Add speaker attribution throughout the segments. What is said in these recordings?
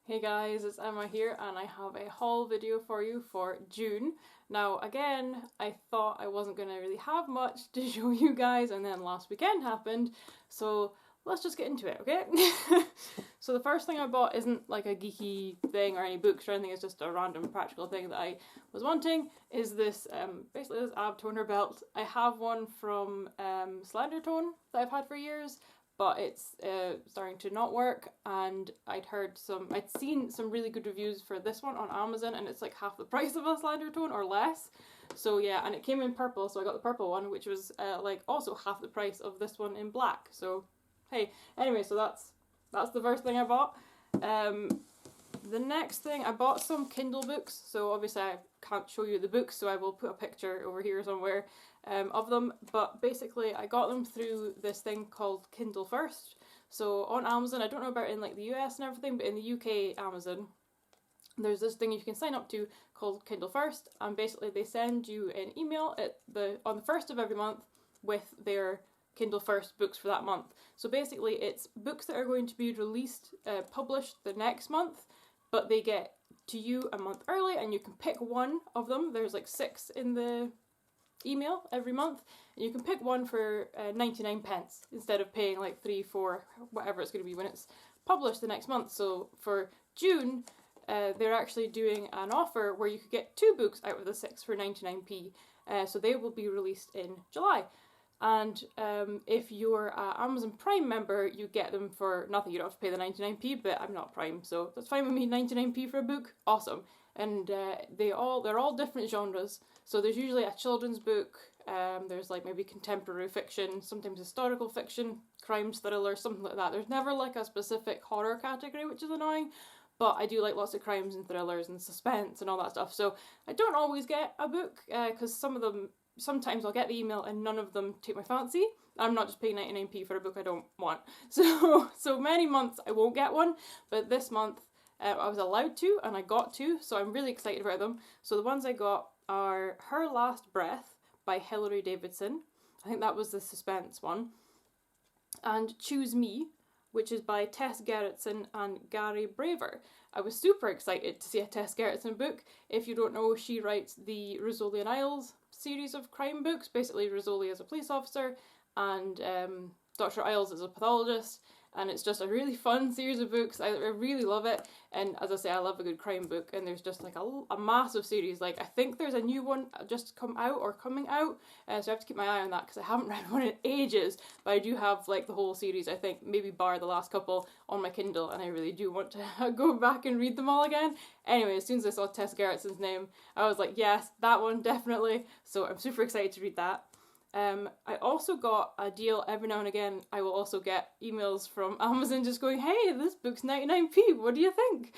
Speaker 1: Hey guys, it's Emma here and I have a haul video for you for June. Now again, I thought I wasn't going to really have much to show you guys and then last weekend happened, so let's just get into it, okay? So the first thing I bought isn't like a geeky thing or any books or anything, it's just a random practical thing that I was wanting, is this, basically this ab toner belt. I have one from Slender Tone that I've had for years, but it's starting to not work, and I'd seen some really good reviews for this one on Amazon, and it's like half the price of a Slender Tone or less. So yeah, and it came in purple, so I got the purple one, which was like also half the price of this one in black. So hey, anyway, so that's the first thing I bought. The next thing, I bought some Kindle books, so obviously I can't show you the books, so I will put a picture over here somewhere of them, but basically I got them through this thing called Kindle First. So on Amazon, I don't know about in like the US and everything, but in the UK Amazon, there's this thing you can sign up to called Kindle First, and basically they send you an email on the first of every month with their Kindle First books for that month. So basically it's books that are going to be released, published the next month, but they get to you a month early and you can pick one of them. There's like 6 in the email every month, and you can pick one for 99 pence instead of paying like 3, 4, whatever it's going to be when it's published the next month. So for June, they're actually doing an offer where you could get 2 books out of the 6 for 99p. So they will be released in July. And if you're an Amazon Prime member, you get them for nothing. You don't have to pay the 99p, but I'm not Prime, so that's fine with me. 99p for a book, awesome. And they're all different genres. So there's usually a children's book, there's like maybe contemporary fiction, sometimes historical fiction, crime thriller, something like that. There's never like a specific horror category, which is annoying, but I do like lots of crimes and thrillers and suspense and all that stuff. So I don't always get a book, because sometimes I'll get the email and none of them take my fancy. I'm not just paying 99p for a book I don't want. So many months I won't get one, but this month I was allowed to, and I got 2, so I'm really excited about them. So the ones I got are Her Last Breath by Hilary Davidson. I think that was the suspense one. And Choose Me, which is by Tess Gerritsen and Gary Braver. I was super excited to see a Tess Gerritsen book. If you don't know, she writes the Rizzoli and Isles series of crime books. Basically, Rizzoli is a police officer and Dr. Isles is a pathologist, and it's just a really fun series of books. I really love it, and as I say, I love a good crime book, and there's just like a massive series. Like, I think there's a new one just come out or coming out, so I have to keep my eye on that because I haven't read one in ages, but I do have like the whole series, I think, maybe bar the last couple, on my Kindle, and I really do want to go back and read them all again. Anyway, as soon as I saw Tess Gerritsen's name, I was like, yes, that one, definitely, so I'm super excited to read that. I also got a deal. Every now and again I will also get emails from Amazon just going, hey, this book's 99p, what do you think?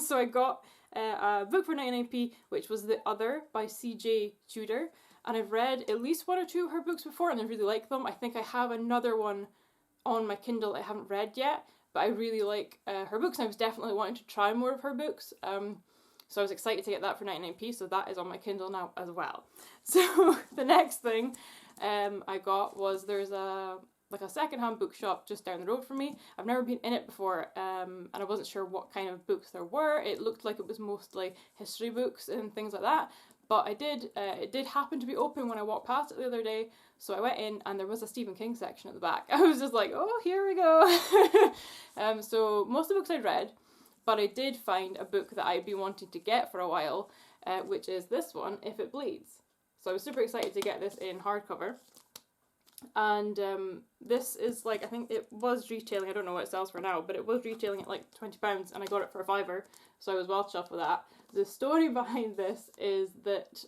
Speaker 1: So I got a book for 99p, which was The Other by C.J. Tudor, and I've read at least 1 or 2 of her books before and I really like them. I think I have another one on my Kindle I haven't read yet, but I really like her books, and I was definitely wanting to try more of her books. So I was excited to get that for 99p, so that is on my Kindle now as well. So the next thing I got was, there's a secondhand bookshop just down the road from me. I've never been in it before, and I wasn't sure what kind of books there were. It looked like it was mostly history books and things like that, but it did happen to be open when I walked past it the other day, so I went in and there was a Stephen King section at the back. I was just like, oh, here we go. So most of the books I'd read, but I did find a book that I'd been wanting to get for a while, which is this one, If It Bleeds. So I was super excited to get this in hardcover. And this is like, I think it was retailing, I don't know what it sells for now, but it was retailing at like £20 and I got it for a fiver, so I was well chuffed with that. The story behind this is that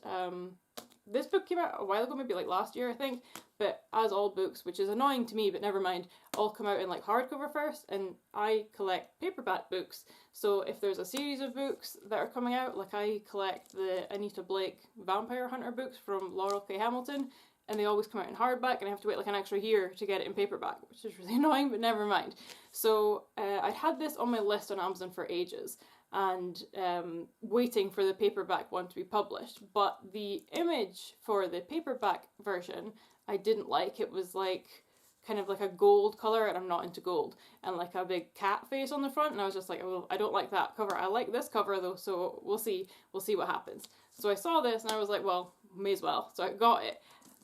Speaker 1: this book came out a while ago, maybe like last year I think, but as all books, which is annoying to me, but never mind, all come out in like hardcover first, and I collect paperback books, so if there's a series of books that are coming out, like I collect the Anita Blake Vampire Hunter books from Laurel K. Hamilton, and they always come out in hardback, and I have to wait like an extra year to get it in paperback, which is really annoying, but never mind. So I'd had this on my list on Amazon for ages, and waiting for the paperback one to be published, but the image for the paperback version I didn't like. It was like kind of like a gold colour, and I'm not into gold, and like a big cat face on the front, and I was just like, oh, I don't like that cover. I like this cover though, so we'll see what happens. So I saw this and I was like, well, may as well. So I got it.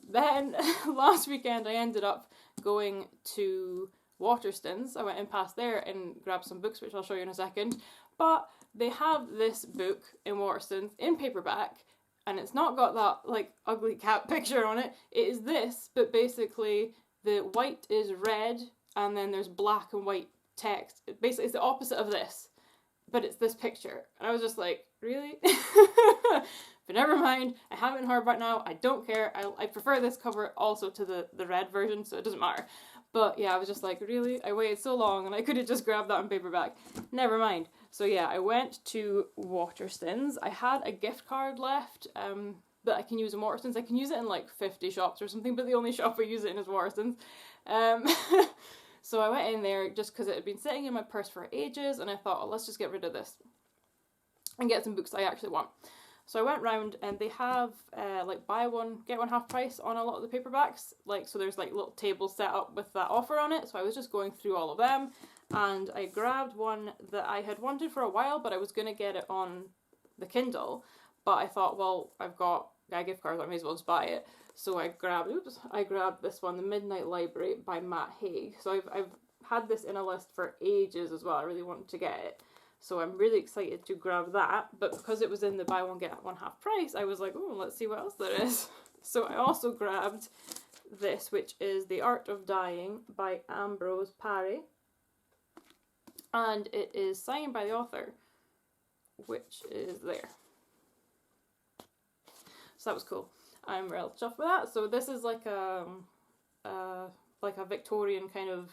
Speaker 1: Then last weekend I ended up going to Waterstones. I went in past there and grabbed some books, which I'll show you in a second. But they have this book in Waterstones in paperback, and it's not got that like ugly cat picture on it. It is this, but basically the white is red and then there's black and white text. Basically it's the opposite of this, but it's this picture. And I was just like, really? But never mind, I have it in hardback now, I don't care. I prefer this cover also to the red version, so it doesn't matter. But yeah, I was just like, really? I waited so long and I could have just grabbed that in paperback. Never mind. So yeah, I went to Waterstones. I had a gift card left that I can use in Waterstones. I can use it in like 50 shops or something, but the only shop I use it in is Waterstones. So I went in there just because it had been sitting in my purse for ages, and I thought, oh, let's just get rid of this and get some books I actually want. So I went round and they have like buy one, get one half price on a lot of the paperbacks. Like, so there's like little tables set up with that offer on it. So I was just going through all of them, and I grabbed one that I had wanted for a while, but I was going to get it on the Kindle. But I thought, well, I've got a gift card, so I may as well just buy it. So I grabbed this one, The Midnight Library by Matt Haig. So I've had this in a list for ages as well. I really wanted to get it. So I'm really excited to grab that, but because it was in the buy one get one half price, I was like, oh, let's see what else there is. So I also grabbed this, which is The Art of Dying by Ambrose Parry, and it is signed by the author, which is there. So that was cool. I'm real chuffed with that. So this is like a Victorian kind of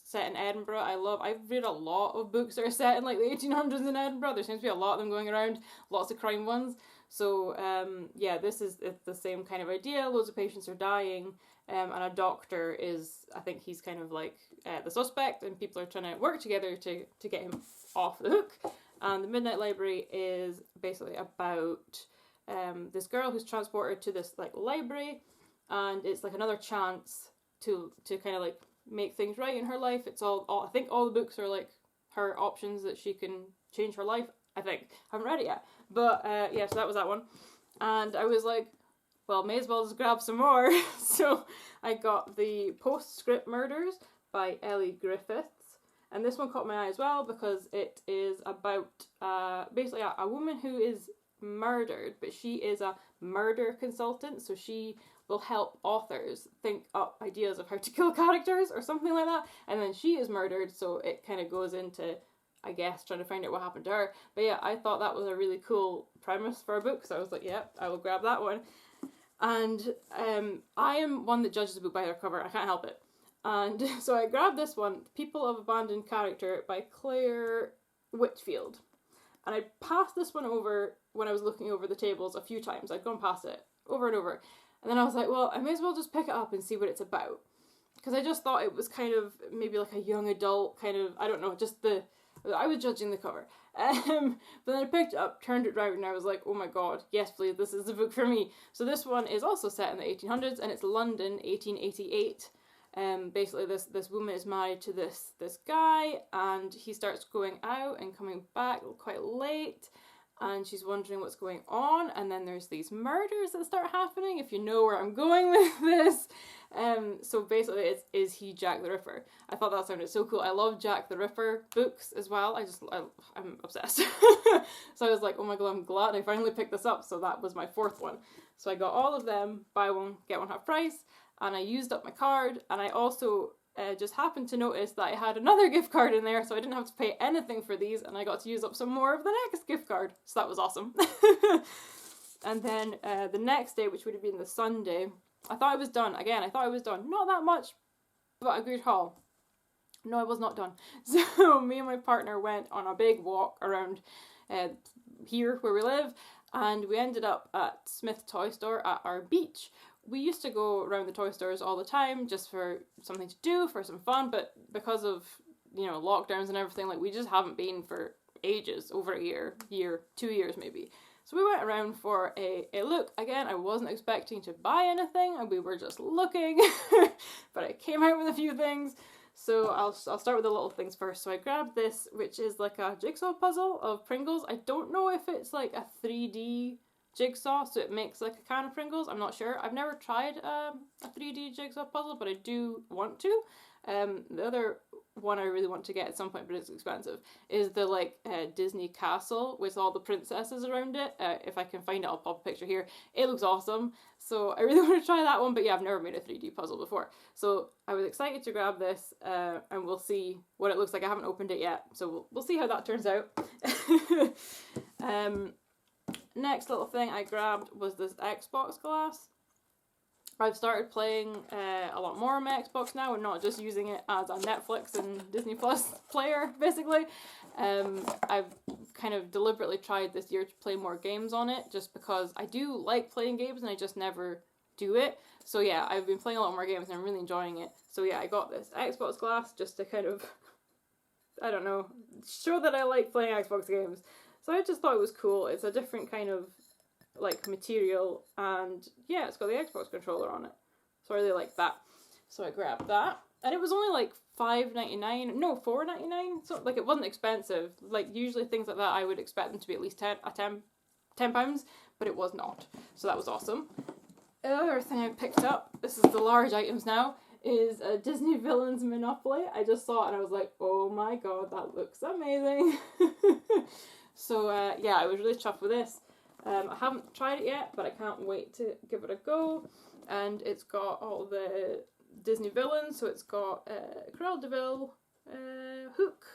Speaker 1: set in Edinburgh. I've read a lot of books that are set in like the 1800s in Edinburgh. There seems to be a lot of them going around, lots of crime ones. So yeah, this is the same kind of idea. Loads of patients are dying, and a doctor is, I think he's kind of like the suspect, and people are trying to work together to get him off the hook. And The Midnight Library is basically about this girl who's transported to this like library, and it's like another chance to kind of like make things right in her life. It's all I think all the books are like her options that she can change her life. I think haven't read it yet, but yeah, so that was that one, and I was like, well, may as well just grab some more. So I got The Postscript Murders by Ellie Griffiths, and this one caught my eye as well because it is about basically a woman who is murdered, but she is a murder consultant, so she will help authors think up ideas of how to kill characters or something like that, and then she is murdered, so it kind of goes into, I guess, trying to find out what happened to her. But yeah, I thought that was a really cool premise for a book, so I was like, yeah, I will grab that one. And I am one that judges a book by their cover, I can't help it. And so I grabbed this one, People of Abandoned Character by Claire Whitfield. And I passed this one over when I was looking over the tables a few times. I'd gone past it over and over. And then I was like, well, I may as well just pick it up and see what it's about. Because I just thought it was kind of maybe like a young adult kind of, I don't know, I was judging the cover. But then I picked it up, turned it round, and I was like, oh my god, yes please, this is the book for me. So this one is also set in the 1800s, and it's London, 1888. Basically this woman is married to this guy, and he starts going out and coming back quite late, and she's wondering what's going on, and then there's these murders that start happening, if you know where I'm going with this. So basically is he Jack the Ripper? I thought that sounded so cool. I love Jack the Ripper books as well. I'm obsessed. So I was like, oh my god, I'm glad I finally picked this up. So that was my fourth one. So I got all of them, buy one, get one half price, and I used up my card, and I also just happened to notice that I had another gift card in there, so I didn't have to pay anything for these, and I got to use up some more of the next gift card, so that was awesome. And then the next day, which would have been the Sunday, I thought I was done. Again, I thought I was done. Not that much, but a good haul. No, I was not done. So me and my partner went on a big walk around here where we live, and we ended up at Smith Toy Store at our beach. We used to go around the toy stores all the time just for something to do, for some fun, but because of, you know, lockdowns and everything, like, we just haven't been for ages, over a year, 2 years maybe. So we went around for a look. Again, I wasn't expecting to buy anything, and we were just looking, but I came out with a few things. So I'll start with the little things first. So I grabbed this, which is like a jigsaw puzzle of Pringles. I don't know if it's like a 3D jigsaw, so it makes like a can of Pringles. I'm not sure. I've never tried a 3D jigsaw puzzle, but I do want to. The other one I really want to get at some point, but it's expensive, is the like Disney castle with all the princesses around it. If I can find it, I'll pop a picture here. It looks awesome, so I really want to try that one. But yeah, I've never made a 3D puzzle before, so I was excited to grab this, and we'll see what it looks like. I haven't opened it yet, so we'll see how that turns out. Next little thing I grabbed was this Xbox glass. I've started playing a lot more on my Xbox now, and not just using it as a Netflix and Disney Plus player, basically. I've kind of deliberately tried this year to play more games on it, just because I do like playing games and I just never do it. So yeah, I've been playing a lot more games and I'm really enjoying it. So yeah, I got this Xbox glass just to kind of, I don't know, show that I like playing Xbox games. So I just thought it was cool. It's a different kind of like material, and yeah, it's got the Xbox controller on it, so I really like that. So I grabbed that, and it was only like $5.99, no, $4.99, so like it wasn't expensive. Like usually things like that I would expect them to be at least £10, but it was not, so that was awesome. The other thing I picked up, this is the large items now, is a Disney Villains Monopoly. I just saw it and I was like, oh my god, that looks amazing. So yeah, I was really chuffed with this. I haven't tried it yet, but I can't wait to give it a go. And it's got all the Disney villains, so it's got Cruella de Vil, Hook,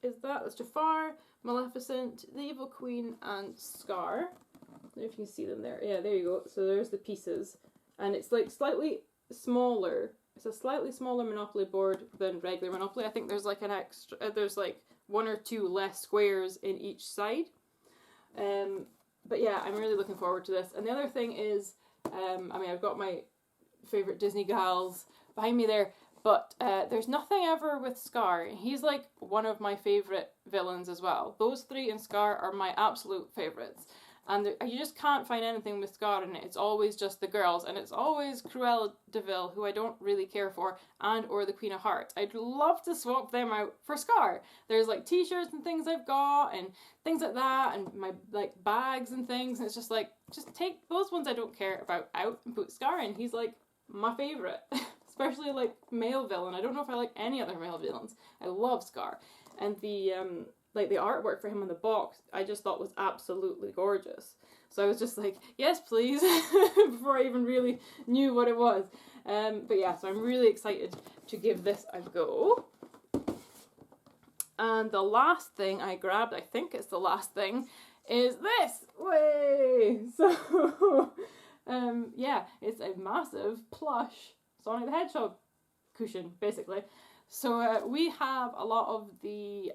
Speaker 1: that's Jafar, Maleficent, the Evil Queen, and Scar. I don't know if you can see them there. Yeah, there you go. So there's the pieces. And it's like slightly smaller. It's a slightly smaller Monopoly board than regular Monopoly. I think there's like an extra, there's like 1 or 2 less squares in each side. But yeah, I'm really looking forward to this. And the other thing is, I've got my favourite Disney gals behind me there, but there's nothing ever with Scar. He's like one of my favourite villains as well. Those 3 and Scar are my absolute favourites. And you just can't find anything with Scar in it. It's always just the girls, and it's always Cruella de Vil, who I don't really care for, and or the Queen of Hearts. I'd love to swap them out for Scar. There's like t-shirts and things I've got, and things like that, and my like bags and things, and it's just like, just take those ones I don't care about out and put Scar in. He's like my favourite, especially like male villain. I don't know if I like any other male villains. I love Scar. And the the artwork for him on the box, I just thought was absolutely gorgeous. So I was just like, yes, please, before I even really knew what it was. But yeah, so I'm really excited to give this a go. And the last thing I grabbed, I think it's the last thing, is this. Way! So, yeah, it's a massive plush Sonic the Hedgehog cushion, basically. So we have a lot of the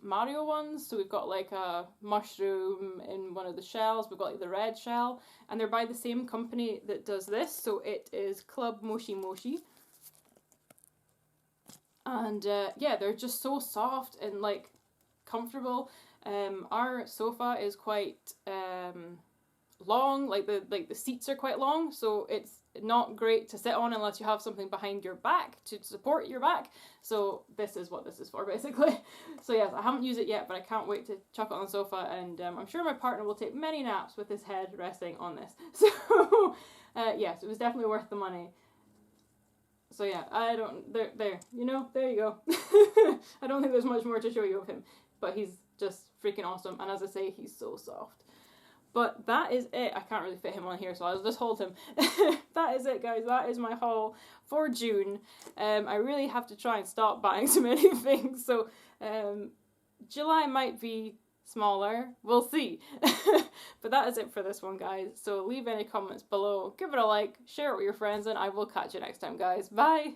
Speaker 1: Mario ones, so we've got like a mushroom in one of the shells, we've got like the red shell, and they're by the same company that does this, so it is Club Moshi Moshi. And yeah, they're just so soft and like comfortable. Our sofa is quite long, like the seats are quite long, so it's not great to sit on unless you have something behind your back to support your back. So this is what this is for, basically. So yes, I haven't used it yet, but I can't wait to chuck it on the sofa, and I'm sure my partner will take many naps with his head resting on this. So yes, it was definitely worth the money. So yeah, there you go. I don't think there's much more to show you of him, but he's just freaking awesome, and as I say, he's so soft. But that is it. I can't really fit him on here, so I'll just hold him. That is it, guys. That is my haul for June. I really have to try and stop buying so many things. So July might be smaller. We'll see. But that is it for this one, guys. So leave any comments below. Give it a like. Share it with your friends. And I will catch you next time, guys. Bye.